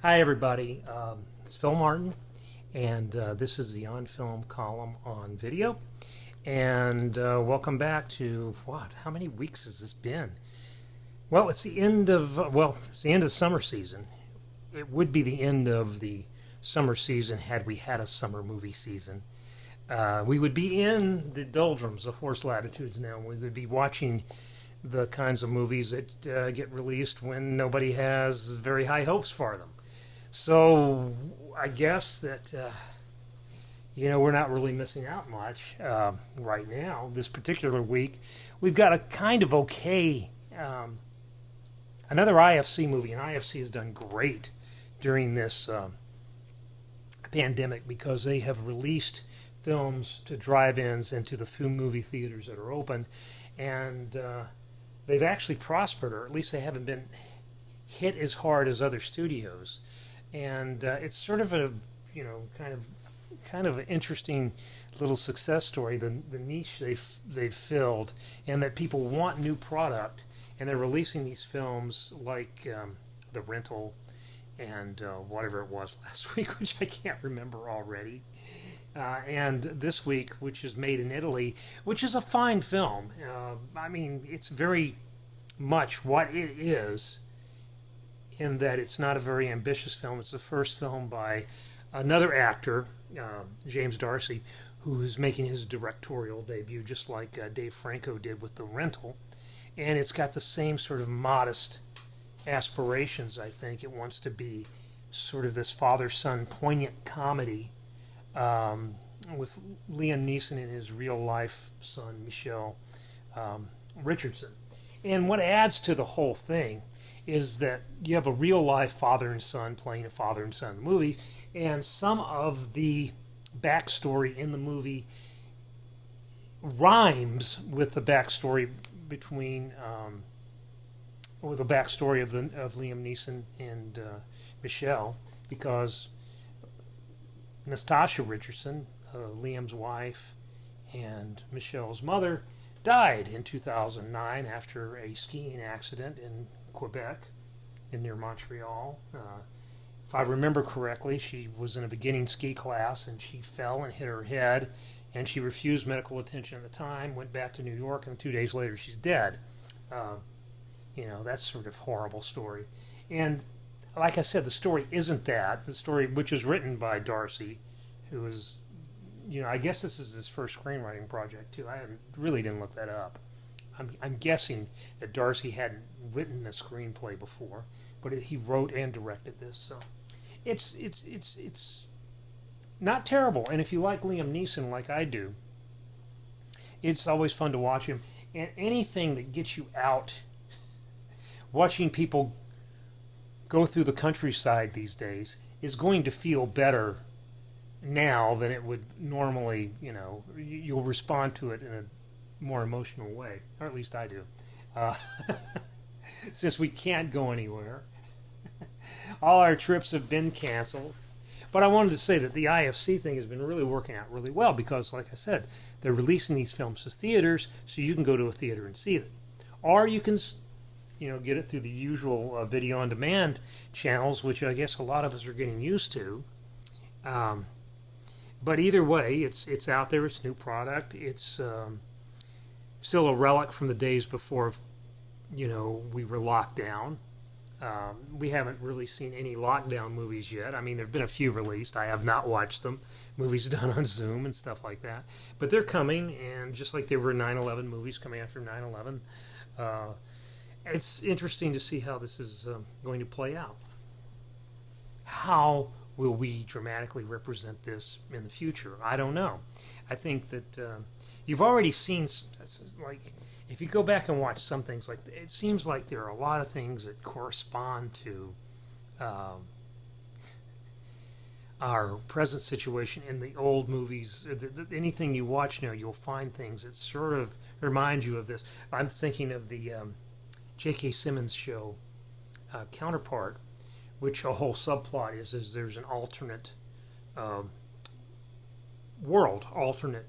Hi, everybody. It's Phil Martin, and this is the OnFilm column on video. And welcome back to what? How many weeks has this been? Well, it's the end of summer season. It would be the end of the summer season had we had a summer movie season. We would be in the doldrums of horse latitudes now. We would be watching the kinds of movies that get released when nobody has very high hopes for them. So I guess that we're not really missing out much right now. This particular week, we've got a kind of okay another IFC movie, and IFC has done great during this pandemic because they have released films to drive-ins and to the few movie theaters that are open, and they've actually prospered, or at least they haven't been hit as hard as other studios. And it's sort of a kind of an interesting little success story, the niche they've filled, and that people want new product, and they're releasing these films like The Rental and whatever it was last week, which I can't remember already. And this week, which is Made in Italy, which is a fine film. I mean, it's very much what it is, in that it's not a very ambitious film. It's the first film by another actor, James D'Arcy, who is making his directorial debut, just like Dave Franco did with The Rental. And it's got the same sort of modest aspirations, I think. It wants to be sort of this father-son poignant comedy with Liam Neeson and his real-life son, Michelle Richardson. And what adds to the whole thing is that you have a real-life father and son playing a father and son in the movie, and some of the backstory in the movie rhymes with the backstory between with the backstory of Liam Neeson and Michelle, because Natasha Richardson, Liam's wife and Michelle's mother, died in 2009 after a skiing accident in Quebec, near Montreal. If I remember correctly, she was in a beginning ski class and she fell and hit her head, and she refused medical attention at the time, went back to New York, and 2 days later she's dead. That's sort of horrible story. And like I said, the story isn't that. The story, which is written by D'Arcy, who is, I guess this is his first screenwriting project too. I really didn't look that up. I'm guessing that D'Arcy hadn't written a screenplay before, but he wrote and directed this. So it's not terrible. And if you like Liam Neeson like I do, it's always fun to watch him. And anything that gets you out, watching people go through the countryside these days, is going to feel better now than it would normally. You'll respond to it in a more emotional way, or at least I do, since we can't go anywhere. All our trips have been canceled. But I wanted to say that the IFC thing has been really working out really well because, like I said, they're releasing these films to theaters, so you can go to a theater and see them, or you can get it through the usual video on demand channels, which I guess a lot of us are getting used to. But either way, it's out there. It's new product. It's still a relic from the days before, we were locked down. We haven't really seen any lockdown movies yet. I mean, there have been a few released. I have not watched them. Movies done on Zoom and stuff like that. But they're coming, and just like there were 9/11 movies coming after 9/11, it's interesting to see how this is going to play out. How will we dramatically represent this in the future? I don't know. I think that you've already seen, like, if you go back and watch some things, like, it seems like there are a lot of things that correspond to our present situation in the old movies. Anything you watch now, you'll find things that sort of remind you of this. I'm thinking of the J.K. Simmons show, Counterpart, which a whole subplot is there's an alternate world, alternate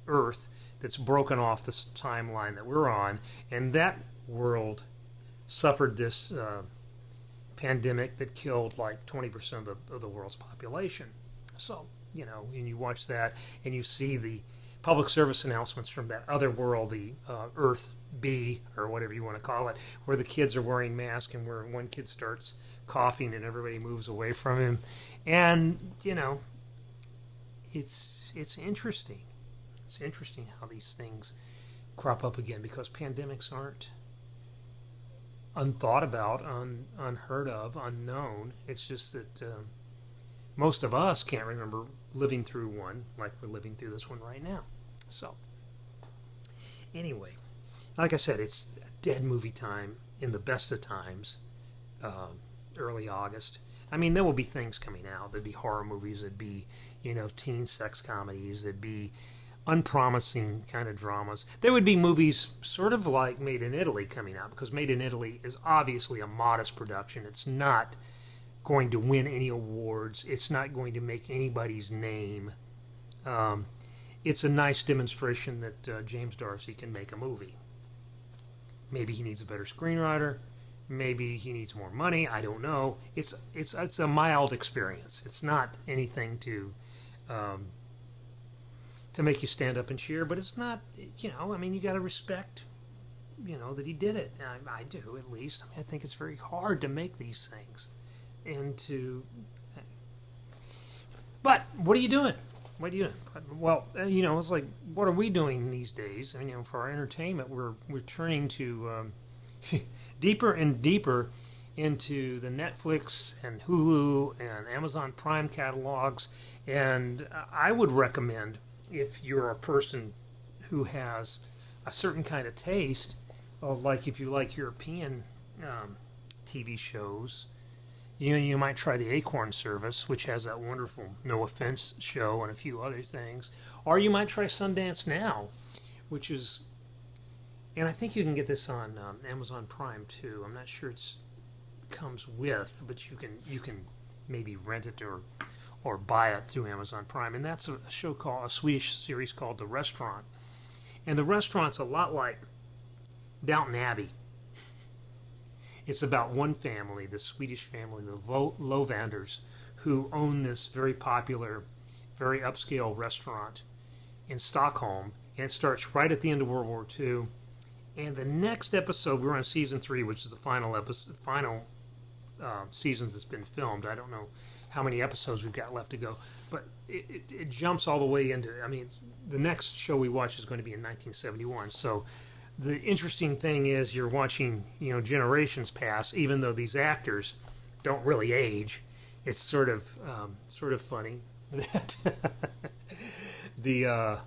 Earth that's broken off this timeline that we're on, and that world suffered this pandemic that killed like 20% of the world's population. So, and you watch that and you see the public service announcements from that other world, the Earth B, or whatever you want to call it, where the kids are wearing masks and where one kid starts coughing and everybody moves away from him. And, it's interesting. It's interesting how these things crop up again, because pandemics aren't unthought about, unheard of, unknown. It's just that most of us can't remember living through one like we're living through this one right now. So, anyway, like I said, it's a dead movie time in the best of times, early August. I mean, there will be things coming out. There'd be horror movies. There'd be, teen sex comedies. There'd be unpromising kind of dramas. There would be movies sort of like Made in Italy coming out, because Made in Italy is obviously a modest production. It's not going to win any awards. It's not going to make anybody's name. It's a nice demonstration that James Darcy can make a movie. Maybe he needs a better screenwriter. Maybe he needs more money. I don't know. It's a mild experience. It's not anything to make you stand up and cheer, but it's not, I mean, you got to respect, that he did it. I do, at least. I think it's very hard to make these things. But what are you doing? What are you doing? Well, it's like, what are we doing these days? For our entertainment, we're turning to deeper and deeper into the Netflix and Hulu and Amazon Prime catalogs. And I would recommend, if you're a person who has a certain kind of taste, like if you like European TV shows, you might try the Acorn service, which has that wonderful No Offense show and a few other things. Or you might try Sundance Now, which is, and I think you can get this on Amazon Prime too. I'm not sure it comes with, but you can maybe rent it or buy it through Amazon Prime. And that's a Swedish series called The Restaurant. And The Restaurant's a lot like Downton Abbey. It's about one family, the Swedish family, the Lovanders, who own this very popular, very upscale restaurant in Stockholm. And it starts right at the end of World War II. And the next episode, we're on season 3, which is the final seasons that's been filmed. I don't know how many episodes we've got left to go, but it jumps all the way into, the next show we watch is going to be in 1971. So the interesting thing is you're watching, generations pass, even though these actors don't really age. It's sort of funny that the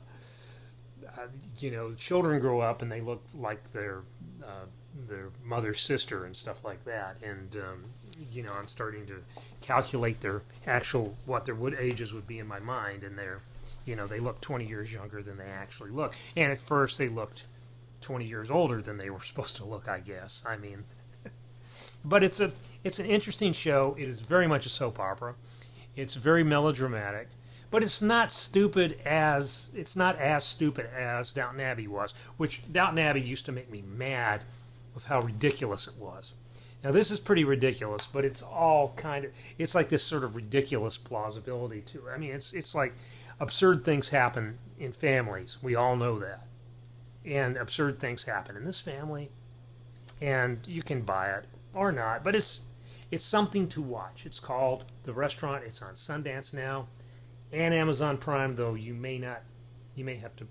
children grow up and they look like their mother's sister and stuff like that. And I'm starting to calculate what their ages would be in my mind, and they look 20 years younger than they actually look. And at first they looked 20 years older than they were supposed to look, I guess. But it's an interesting show. It is very much a soap opera. It's very melodramatic, but it's not as stupid as Downton Abbey was, which Downton Abbey used to make me mad with how ridiculous it was. Now this is pretty ridiculous, but it's all it's like this sort of ridiculous plausibility to it. It's like absurd things happen in families. We all know that. And absurd things happen in this family, and you can buy it or not, but it's something to watch. It's called The Restaurant. It's on Sundance Now and Amazon Prime, though you may have to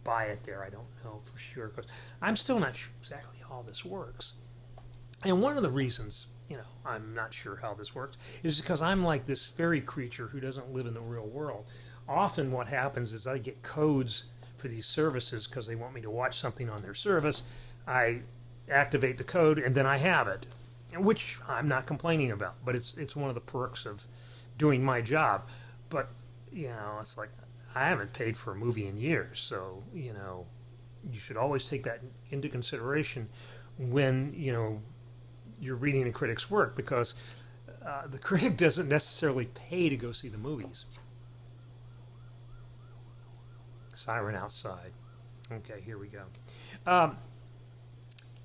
buy it there. I don't know for sure, because I'm still not sure exactly how this works. And one of the reasons, I'm not sure how this works is because I'm like this fairy creature who doesn't live in the real world. Often what happens is I get codes for these services because they want me to watch something on their service. I activate the code and then I have it, which I'm not complaining about, but it's one of the perks of doing my job. But it's like I haven't paid for a movie in years, so you should always take that into consideration when you're reading a critic's work, because the critic doesn't necessarily pay to go see the movies. Siren outside. Okay, here we go.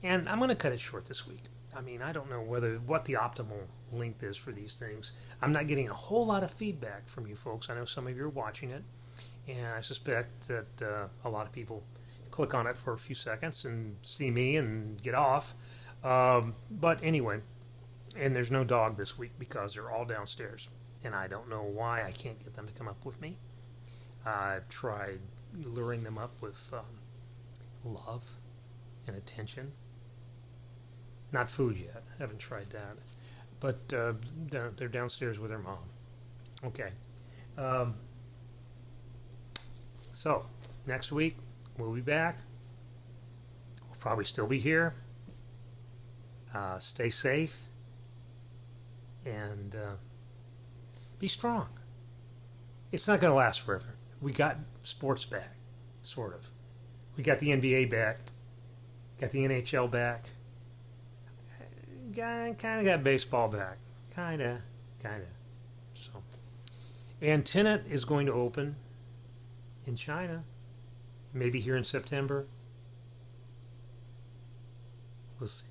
And I'm going to cut it short this week. I mean, I don't know what the optimal length is for these things. I'm not getting a whole lot of feedback from you folks. I know some of you are watching it, and I suspect that a lot of people click on it for a few seconds and see me and get off. But anyway, and there's no dog this week because they're all downstairs, and I don't know why I can't get them to come up with me. I've tried luring them up with love and attention. Not food yet. Haven't tried that. But they're downstairs with their mom. Okay. So, next week, we'll be back. We'll probably still be here. Stay safe. And be strong. It's not going to last forever. We got sports back, sort of. We got the NBA back. Got the NHL back. Kind of got baseball back. Kind of. So, and Tenet is going to open in China, maybe here in September. We'll see.